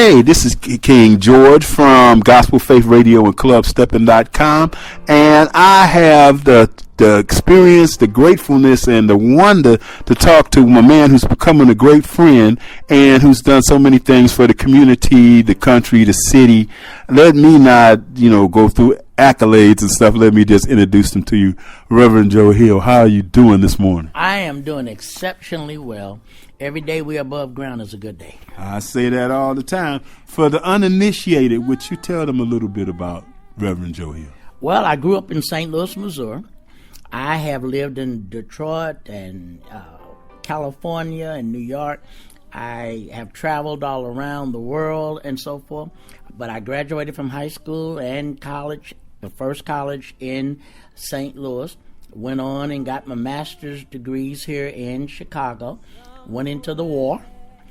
Hey, this is King George from Gospel Faith Radio and ClubSteppin.com, and I have the experience, the gratefulness, and the wonder to talk to my man who's becoming a great friend and who's done so many things for the community, the country, the city. Let me not, go through accolades and stuff. Let me just introduce them to you. Reverend Joe Hill, how are you doing this morning? I am doing exceptionally well. Every day we're above ground is a good day. I say that all the time. For the uninitiated, would you tell them a little bit about Reverend Joe Hill? Well, I grew up in St. Louis, Missouri. I have lived in Detroit and California and New York. I have traveled all around the world and so forth. But I graduated from high school and college, the first college in St. Louis. Went on and got my master's degrees here in Chicago. Went into the war.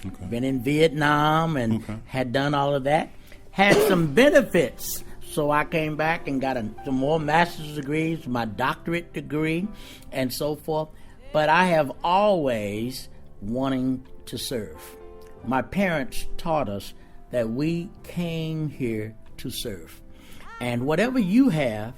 Okay. Been in Vietnam and had done all of that. Had some benefits. So I came back and got some more master's degrees, my doctorate degree, and so forth. But I have always wanting to serve. My parents taught us that we came here to serve. And whatever you have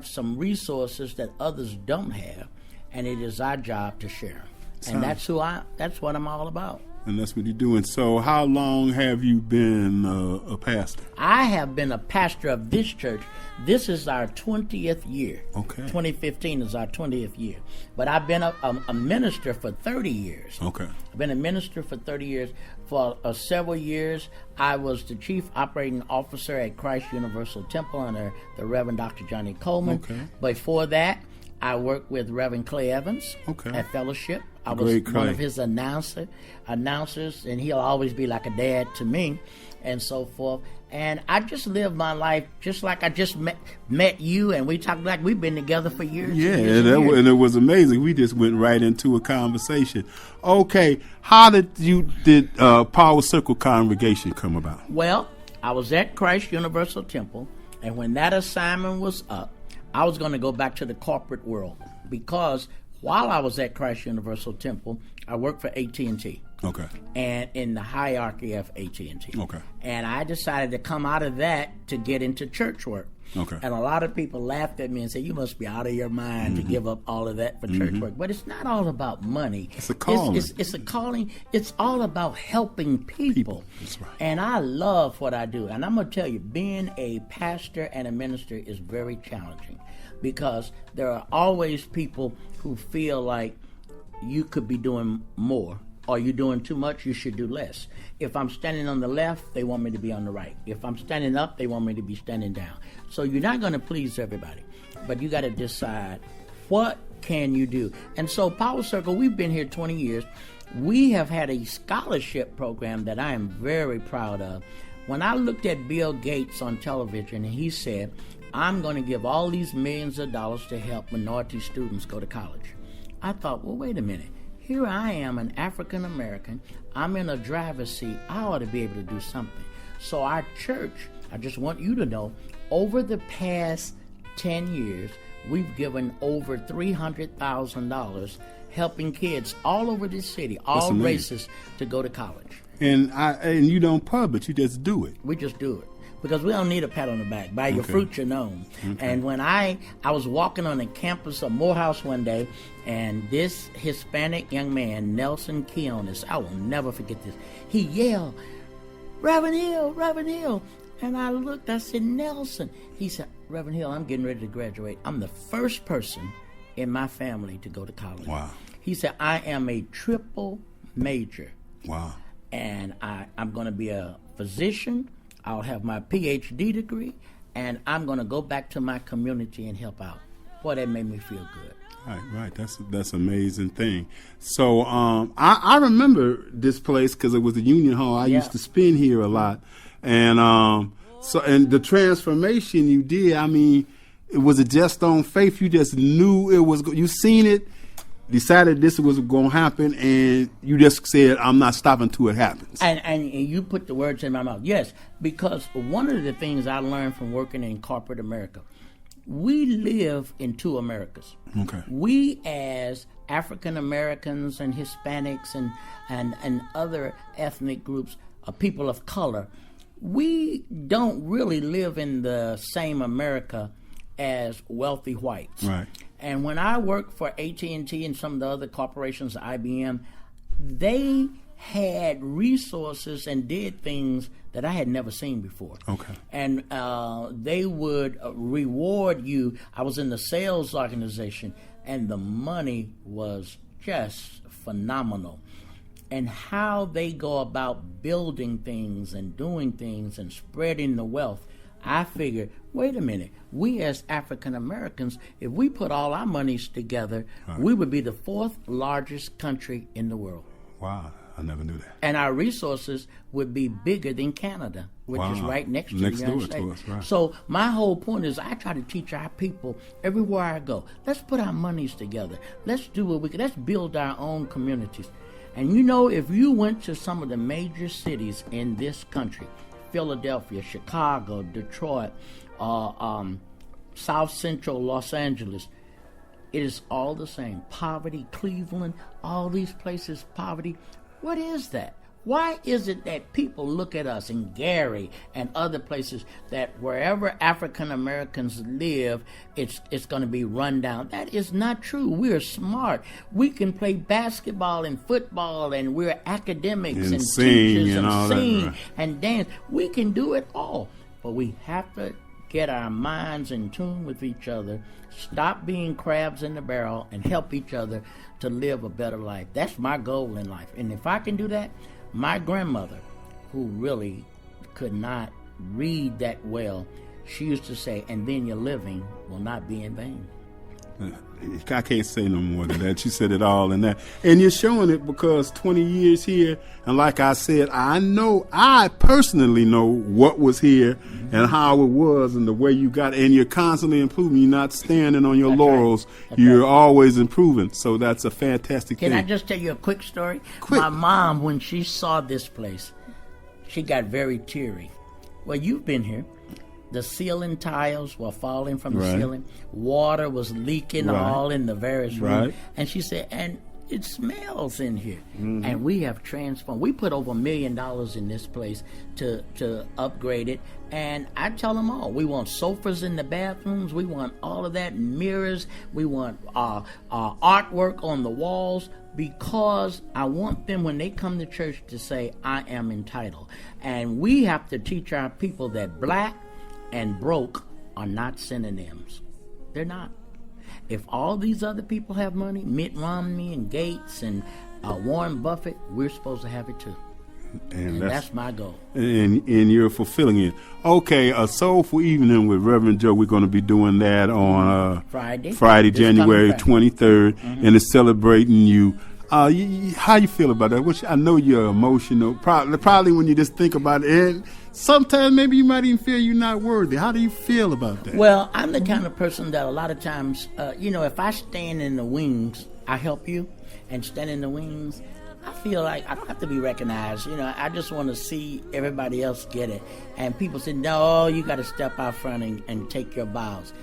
some resources that others don't have, and it is our job to share. And that's what I'm all about. And that's what you're doing. So how long have you been a pastor? I have been a pastor of this church. This is our 20th year. Okay. 2015 is our 20th year. But I've been a minister for 30 years. Okay. I've been a minister for 30 years. For several years, I was the chief operating officer at Christ Universal Temple under the Reverend Dr. Johnny Coleman. Okay. Before that, I worked with Reverend Clay Evans at Fellowship. I was one of his announcers, and he'll always be like a dad to me, and so forth. And I just lived my life just like I just met you, and we talked like we've been together for years. Yeah, and it was amazing. We just went right into a conversation. Okay, how did Power Circle Congregation come about? Well, I was at Christ Universal Temple, and when that assignment was up, I was going to go back to the corporate world because while I was at Christ Universal Temple, I worked for AT&T. Okay. And in the hierarchy of AT&T. Okay. And I decided to come out of that to get into church work. Okay. And a lot of people laughed at me and said, "You must be out of your mind to give up all of that for church work." But it's not all about money. It's a calling. It's a calling. It's all about helping people. That's right. And I love what I do. And I'm going to tell you, being a pastor and a minister is very challenging because there are always people who feel like you could be doing more. Or you're doing too much, you should do less. If I'm standing on the left, they want me to be on the right. If I'm standing up, they want me to be standing down. So you're not going to please everybody. But you got to decide, what can you do? And so Power Circle, we've been here 20 years. We have had a scholarship program that I am very proud of. When I looked at Bill Gates on television, and he said, "I'm going to give all these millions of dollars to help minority students go to college," I thought, well, wait a minute. Here I am, an African American. I'm in a driver's seat. I ought to be able to do something. So our church, I just want you to know, over the past 10 years, we've given over $300,000 helping kids all over this city, all races, to go to college. And you don't pub it, you just do it. We just do it. Because we don't need a pat on the back. By your fruit, you're known. Okay. And when I was walking on the campus of Morehouse one day, and this Hispanic young man, Nelson Keonis, I will never forget this, he yelled, "Reverend Hill, Reverend Hill." And I looked, I said, "Nelson." He said, "Reverend Hill, I'm getting ready to graduate. I'm the first person in my family to go to college." Wow. He said, "I am a triple major." Wow. And I'm going to be a physician. I'll have my PhD degree, and I'm going to go back to my community and help out. Boy, that made me feel good. Right. That's an amazing thing. So I remember this place because it was the Union Hall. I used to spend here a lot, and and the transformation you did. I mean, was it just on faith? You just knew it was. You seen it. Decided this was going to happen, and you just said, "I'm not stopping till it happens." And you put the words in my mouth. Yes, because one of the things I learned from working in corporate America, we live in two Americas. Okay. We as African Americans and Hispanics and other ethnic groups, people of color, we don't really live in the same America as wealthy whites. Right. And when I worked for AT&T and some of the other corporations, IBM, they had resources and did things that I had never seen before. Okay. And they would reward you. I was in the sales organization, and the money was just phenomenal. And how they go about building things and doing things and spreading the wealth, I figured, wait a minute, we as African Americans, if we put all our monies together, we would be the fourth largest country in the world. Wow, I never knew that. And our resources would be bigger than Canada, which is right next to the United States. To us, right. So my whole point is I try to teach our people everywhere I go, let's put our monies together. Let's do what we can. Let's build our own communities. And you know, if you went to some of the major cities in this country, Philadelphia, Chicago, Detroit, South Central Los Angeles, it is all the same. Poverty, Cleveland, all these places, poverty. What is that? Why is it that people look at us in Gary and other places that wherever African Americans live, it's going to be run down? That is not true. We're smart. We can play basketball and football, and we're academics and teachers and sing and dance. We can do it all, but we have to get our minds in tune with each other, stop being crabs in the barrel, and help each other to live a better life. That's my goal in life. And if I can do that, my grandmother, who really could not read that well, she used to say, and then your living will not be in vain. I can't say no more than that. You said it all in that. And you're showing it because 20 years here, and like I said, I personally know what was here and how it was and the way you got it. And you're constantly improving. You're not standing on your laurels. Right. You're always improving. So that's a fantastic thing. Can I just tell you a quick story? Quick. My mom, when she saw this place, she got very teary. Well, you've been here. The ceiling tiles were falling from the ceiling. Water was leaking all in the various rooms. And she said, and it smells in here. And we have transformed. We put over $1 million in this place to upgrade it. And I tell them all, we want sofas in the bathrooms. We want all of that, mirrors. We want artwork on the walls, because I want them, when they come to church, to say, I am entitled. And we have to teach our people that black and broke are not synonyms. They're not. If all these other people have money, Mitt Romney and Gates and Warren Buffett, we're supposed to have it too. And that's my goal. And you're fulfilling it. Okay, a soulful evening with Reverend Joe. We're going to be doing that on Friday, January 23rd, and it's celebrating you. How you feel about that? I know you're emotional. Probably when you just think about it, and sometimes maybe you might even feel you're not worthy. How do you feel about that? Well, I'm the kind of person that a lot of times, if I stand in the wings, I help you, and stand in the wings, I feel like I don't have to be recognized. I just want to see everybody else get it. And people say, no, you got to step out front and take your bows.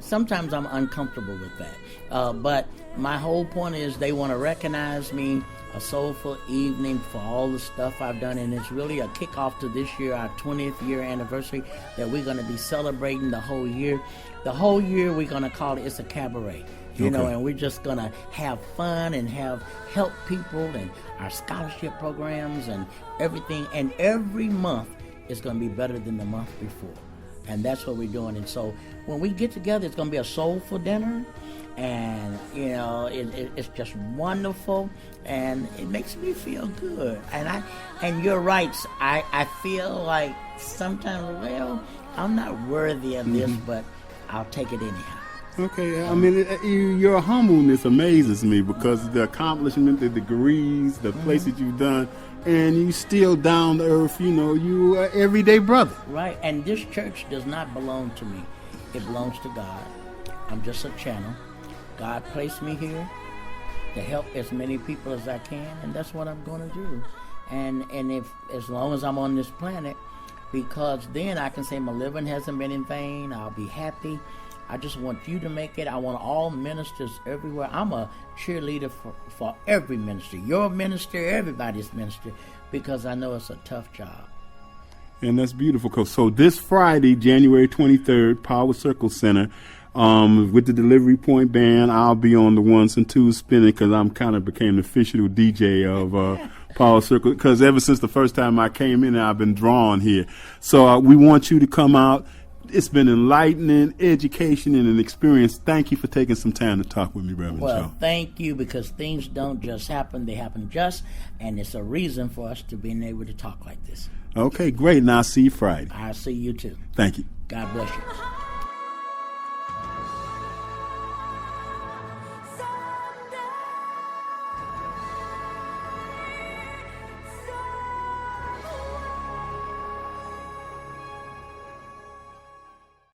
Sometimes I'm uncomfortable with that. But my whole point is they want to recognize me, a soulful evening for all the stuff I've done. And it's really a kickoff to this year, our 20th year anniversary, that we're going to be celebrating the whole year. The whole year we're going to call it's a cabaret. And we're just going to have fun and help people and our scholarship programs and everything. And every month is going to be better than the month before. And that's what we're doing. And so when we get together, it's going to be a soulful dinner. And, it's just wonderful. And it makes me feel good. And you're right. I feel like sometimes, I'm not worthy of this, but I'll take it anyhow. Okay, I mean, your humbleness amazes me, because the accomplishment, the degrees, the places you've done, and you still down to earth, you are everyday brother. Right, and this church does not belong to me. It belongs to God. I'm just a channel. God placed me here to help as many people as I can, and that's what I'm going to do. And if as long as I'm on this planet, because then I can say my living hasn't been in vain, I'll be happy. I just want you to make it. I want all ministers everywhere. I'm a cheerleader for every ministry. Your minister, everybody's minister, because I know it's a tough job. And that's beautiful. So this Friday, January 23rd, Power Circle Center, with the Delivery Point Band, I'll be on the ones and twos spinning because I'm kind of became the official DJ of Power Circle, because ever since the first time I came in, I've been drawn here. So we want you to come out. It's been enlightening, education, and an experience. Thank you for taking some time to talk with me, Reverend Well, Shaw. thank you, because things don't just happen. They happen just, and it's a reason for us to being able to talk like this. Okay, great. And I'll see you Friday. I'll see you too. Thank you. God bless you.